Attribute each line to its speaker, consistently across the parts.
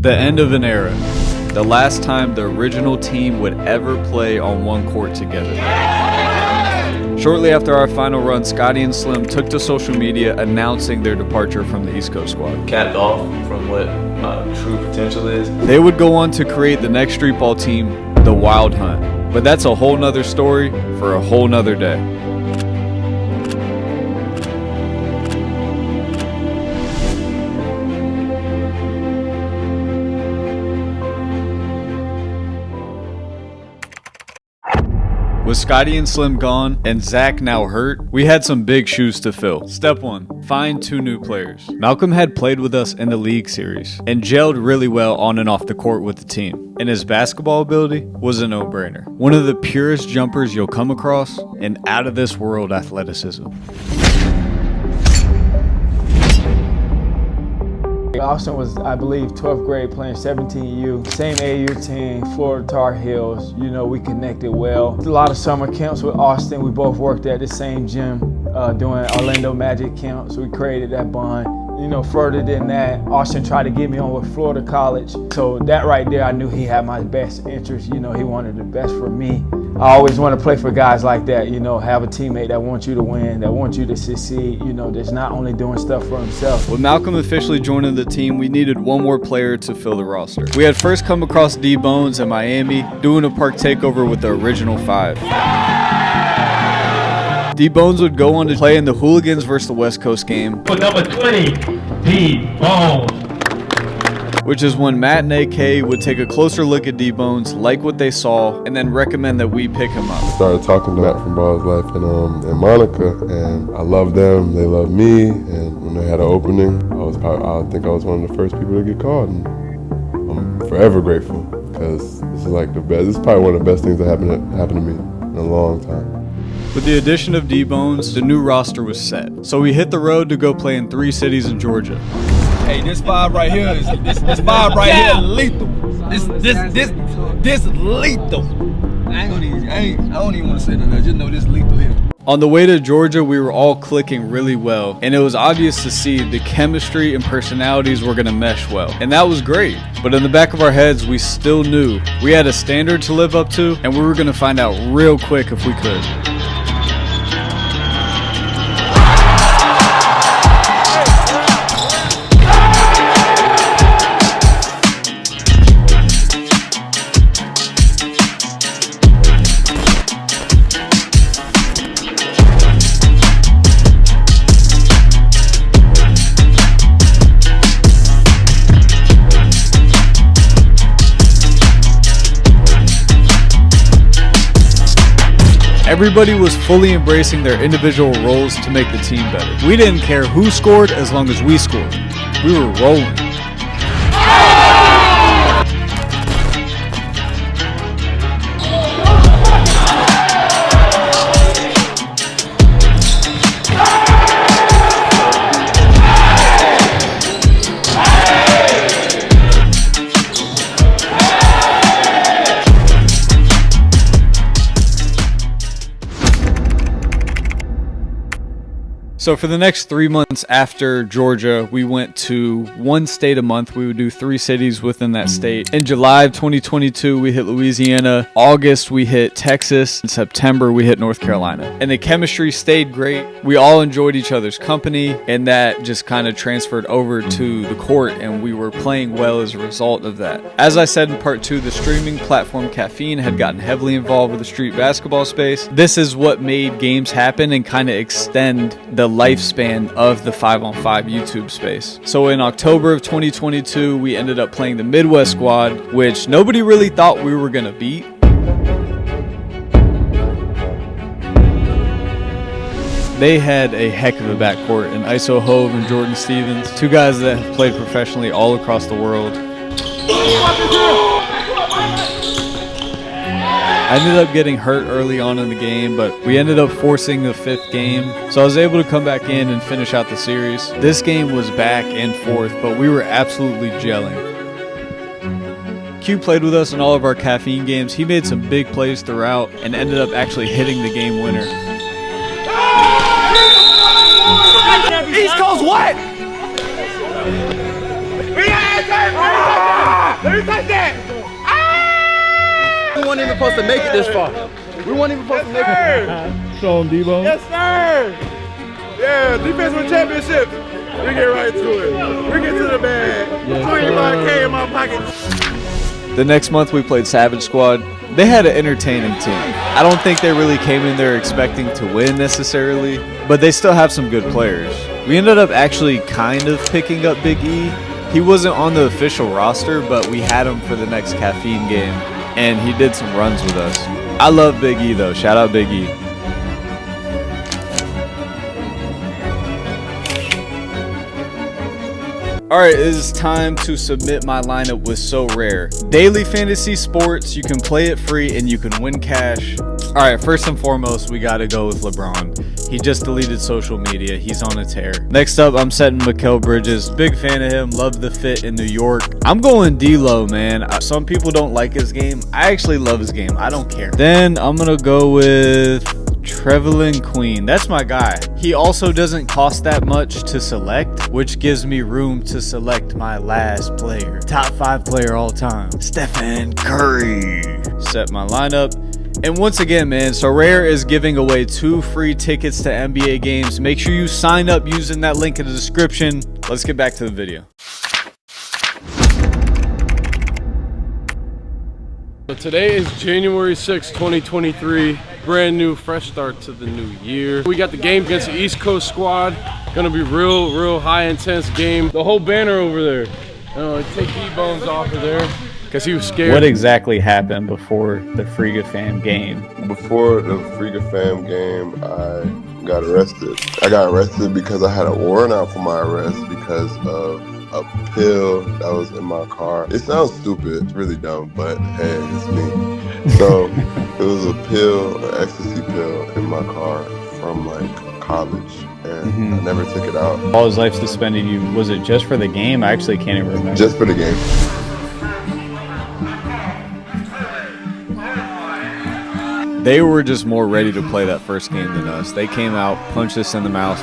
Speaker 1: The end of an era. The last time the original team would ever play on one court together. Shortly after our final run, Scotty and Slim took to social media announcing their departure from the East Coast squad.
Speaker 2: Capped off from what true potential is.
Speaker 1: They would go on to create the next streetball team, the Wild Hunt. But that's a whole nother story for a whole nother day. With Scotty and Slim gone and Zach now hurt, we had some big shoes to fill. Step 1, find 2 new players. Malcolm had played with us in the league series and gelled really well on and off the court with the team, and his basketball ability was a no-brainer. One of the purest jumpers you'll come across, and out of this world athleticism.
Speaker 3: Austin was, I believe, 12th grade playing 17U, same AU team, Florida Tar Heels. You know, we connected well. A lot of summer camps with Austin. We both worked at the same gym doing Orlando Magic camps. We created that bond. You know, further than that, Austin tried to get me on with Florida College. So that right there, I knew he had my best interest. You know, he wanted the best for me. I always want to play for guys like that, you know, have a teammate that wants you to win, that wants you to succeed, you know, that's not only doing stuff for himself.
Speaker 1: With Malcolm officially joining the team, we needed one more player to fill the roster. We had first come across D Bones in Miami, doing a park takeover with the original 5. D Bones would go on to play in the Hooligans versus the West Coast game.
Speaker 4: For number 20, D Bones.
Speaker 1: Which is when Matt and AK would take a closer look at D Bones, like what they saw, and then recommend that we pick him up.
Speaker 5: I started talking to Matt from Ballislife and Monica, and I love them, they love me, and when they had an opening, I think I was one of the first people to get called, and I'm forever grateful, because this is like the best, this is probably one of the best things that happened to me in a long time.
Speaker 1: With the addition of D Bones, the new roster was set. So we hit the road to go play in 3 cities in Georgia.
Speaker 6: Hey, this 5 right here is this 5 right here lethal. This lethal. I don't even want to say nothing. Just know this lethal here.
Speaker 1: On the way to Georgia, we were all clicking really well, and it was obvious to see the chemistry and personalities were going to mesh well, and that was great. But in the back of our heads, we still knew we had a standard to live up to, and we were going to find out real quick if we could. Everybody was fully embracing their individual roles to make the team better. We didn't care who scored as long as we scored. We were rolling. So for the next 3 months after Georgia, we went to 1 state a month. We would do 3 cities within that state. In July of 2022, we hit Louisiana. August, we hit Texas. In September, we hit North Carolina. And the chemistry stayed great. We all enjoyed each other's company, and that just kind of transferred over to the court, and we were playing well as a result of that. As I said in part 2, the streaming platform Caffeine had gotten heavily involved with the street basketball space. This is what made games happen and kind of extend the lifespan of the 5-on-5 YouTube space. So in October of 2022, we ended up playing the Midwest squad, which nobody really thought we were gonna beat. They had a heck of a backcourt in Iso Hove and Jordan Stevens, 2 guys that have played professionally all across the world. I ended up getting hurt early on in the game, but we ended up forcing the 5th game, so I was able to come back in and finish out the series. This game was back and forth, but we were absolutely gelling. Q played with us in all of our Caffeine games. He made some big plays throughout and ended up actually hitting the game winner.
Speaker 6: East Coast what? We weren't even supposed to make it this far. We weren't even supposed to make it.
Speaker 4: Show him, Debo.
Speaker 7: Yes, sir. Yeah, defensive championship. We get right to it. We get to the bag. 25K in my pocket.
Speaker 1: The next month we played Savage Squad. They had an entertaining team. I don't think they really came in there expecting to win necessarily, but they still have some good players. We ended up actually kind of picking up Big E. He wasn't on the official roster, but we had him for the next caffeine game, and he did some runs with us. I love Big E though. Shout out Big E. Alright, it is time to submit my lineup with So Rare. Daily fantasy sports, you can play it free and you can win cash. Alright, first and foremost, we gotta go with LeBron. He just deleted social media, he's on a tear. Next up, I'm setting Mikal Bridges. Big fan of him, love the fit in New York. I'm going D-Lo, man. Some people don't like his game. I actually love his game, I don't care. Then I'm gonna go with Trevelyan Queen. That's my guy. He also doesn't cost that much to select, which gives me room to select my last player. Top 5 player all time, Stephen Curry. Set my lineup. And once again, man, So Rare is giving away 2 free tickets to NBA games. Make sure you sign up using that link in the description. Let's get back to the video.
Speaker 8: So today is January 6, 2023. Brand new, fresh start to the new year. We got the game against the East Coast squad. Gonna be real high intense game. The whole banner over there. Take E-Bones off of there because he was scared.
Speaker 9: What exactly happened before the Friga Fam game?
Speaker 5: Before the Friga Fam game, I got arrested. I got arrested because I had a warrant out for my arrest because of a pill that was in my car. It sounds stupid, it's really dumb, but hey, it's me. So it was a pill, an ecstasy pill in my car from like college, and I never took it out.
Speaker 9: All his life suspended you. Was it just for the game? I actually can't even remember.
Speaker 5: Just for the game.
Speaker 1: They were just more ready to play that first game than us. They came out, punched us in the mouth.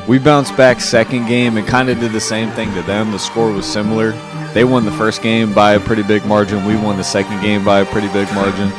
Speaker 1: We bounced back second game and kind of did the same thing to them. The score was similar. They won the first game by a pretty big margin. We won the second game by a pretty big margin.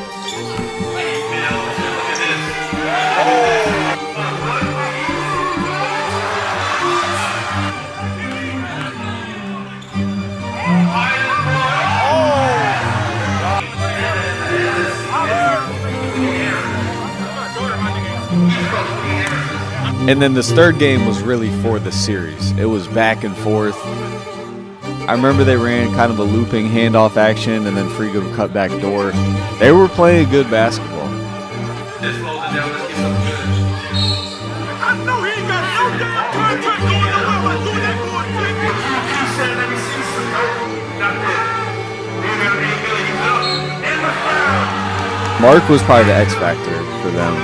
Speaker 1: And then this third game was really for the series. It was back and forth. I remember they ran kind of a looping handoff action and then Friga would cut back door. They were playing good basketball.
Speaker 7: I know he ain't got no damn contract going nowhere while doing that boy.
Speaker 1: Mark was probably the X factor for them.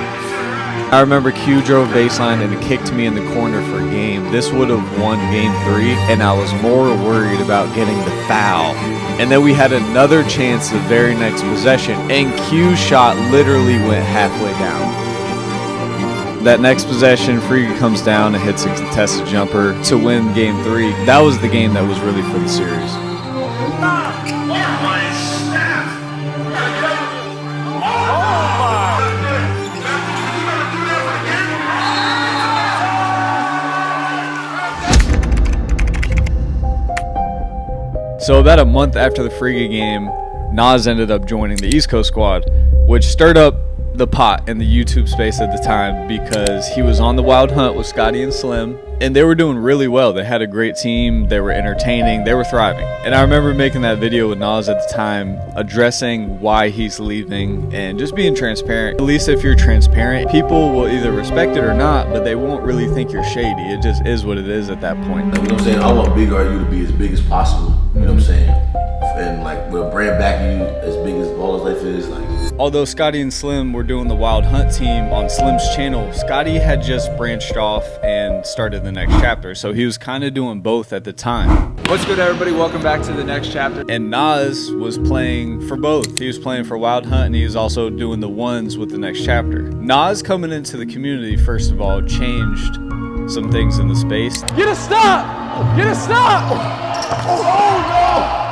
Speaker 1: I remember Q drove baseline and kicked me in the corner for a game. This would have won game 3, and I was more worried about getting the foul. And then we had another chance the very next possession, and Q's shot literally went halfway down. That next possession, Friga comes down and hits a contested jumper to win game 3. That was the game that was really for the series. So about a month after the Friga game, Nas ended up joining the East Coast squad, which stirred up the pot in the YouTube space at the time because he was on the Wild Hunt with Scotty and Slim, and they were doing really well. They had a great team, they were entertaining, they were thriving. And I remember making that video with Nas at the time, addressing why he's leaving and just being transparent. At least if you're transparent, people will either respect it or not, but they won't really think you're shady. It just is what it is at that point.
Speaker 10: You know what I'm saying? I want Big RU to be as big as possible. You know what I'm saying? And like we'll brand back you as big as Ballislife is. Like,
Speaker 1: although Scotty and Slim were doing the Wild Hunt team on Slim's channel, Scotty had just branched off and started the next chapter. So he was kind of doing both at the time.
Speaker 11: What's good, everybody? Welcome back to the next chapter.
Speaker 1: And Nas was playing for both. He was playing for Wild Hunt, and he was also doing the ones with the next chapter. Nas coming into the community, first of all, changed some things in the space.
Speaker 8: Get a stop! Get a stop! Oh no!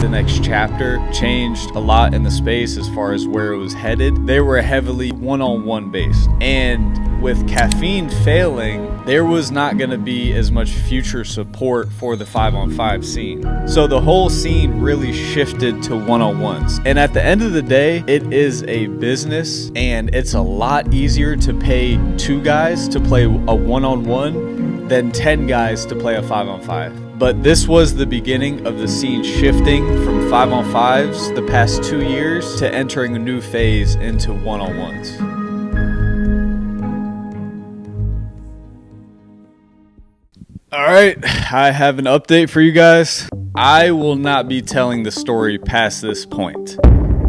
Speaker 1: The next chapter changed a lot in the space as far as where it was headed. They were heavily one-on-one based. And with caffeine failing, there was not going to be as much future support for the 5-on-5 scene. So the whole scene really shifted to one-on-ones. And at the end of the day, it is a business, and it's a lot easier to pay 2 guys to play a one-on-one than 10 guys to play a 5-on-5. But this was the beginning of the scene shifting from 5-on-5s the past 2 years to entering a new phase into one-on-ones. All right, I have an update for you guys. I will not be telling the story past this point.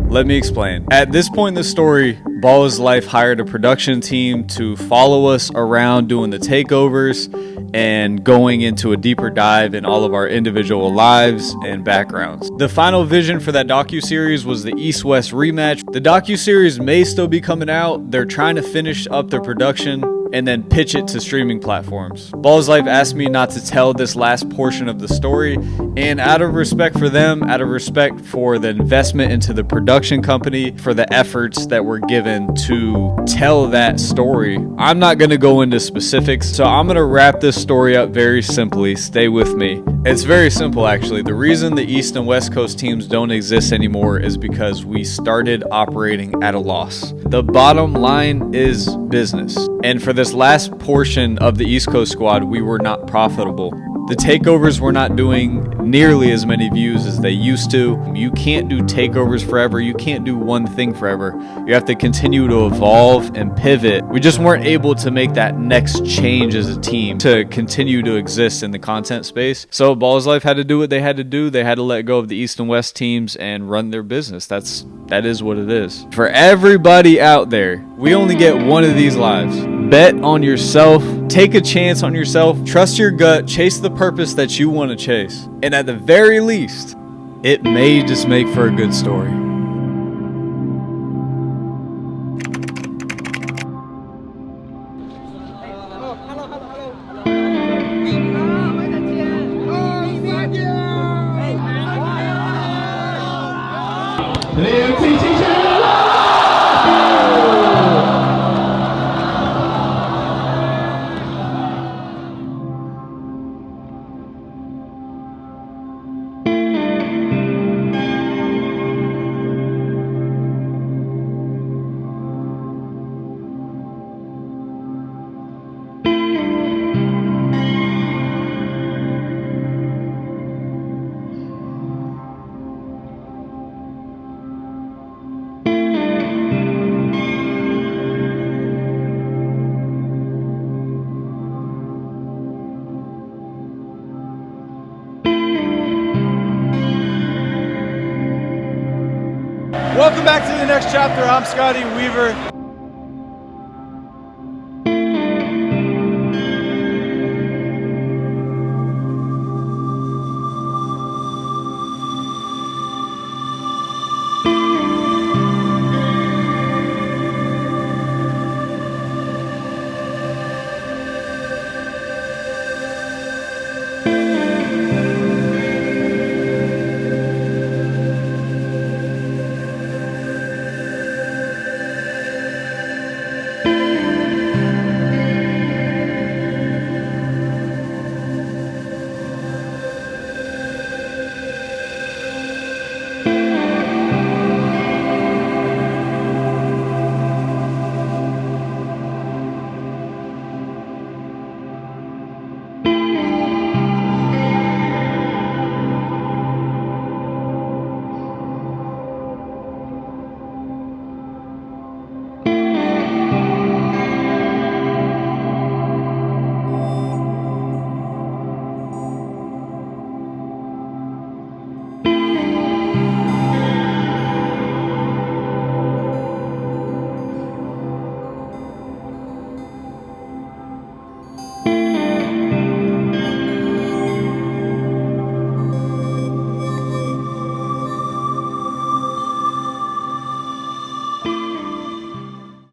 Speaker 1: Let me explain. At this point in the story, Ballislife hired a production team to follow us around doing the takeovers and going into a deeper dive in all of our individual lives and backgrounds. The final vision for that docuseries was the East-West rematch. The docuseries may still be coming out. They're trying to finish up their production and then pitch it to streaming platforms. Ballislife asked me not to tell this last portion of the story, and out of respect for them, out of respect for the investment into the production company, for the efforts that were given to tell that story, I'm not gonna go into specifics, so I'm gonna wrap this story up very simply. Stay with me. It's very simple, actually. The reason the East and West Coast teams don't exist anymore is because we started operating at a loss. The bottom line is business. And for this last portion of the East Coast squad, we were not profitable. The takeovers were not doing nearly as many views as they used to. You can't do takeovers forever. You can't do one thing forever. You have to continue to evolve and pivot. We just weren't able to make that next change as a team to continue to exist in the content space. So Ballislife had to do what they had to do. They had to let go of the East and West teams and run their business. That is what it is. For everybody out there, we only get one of these lives. Bet on yourself. Take a chance on yourself. Trust your gut. Chase the purpose that you want to chase. And at the very least, it may just make for a good story.
Speaker 11: Welcome back to the next chapter. I'm Scotty Weaver.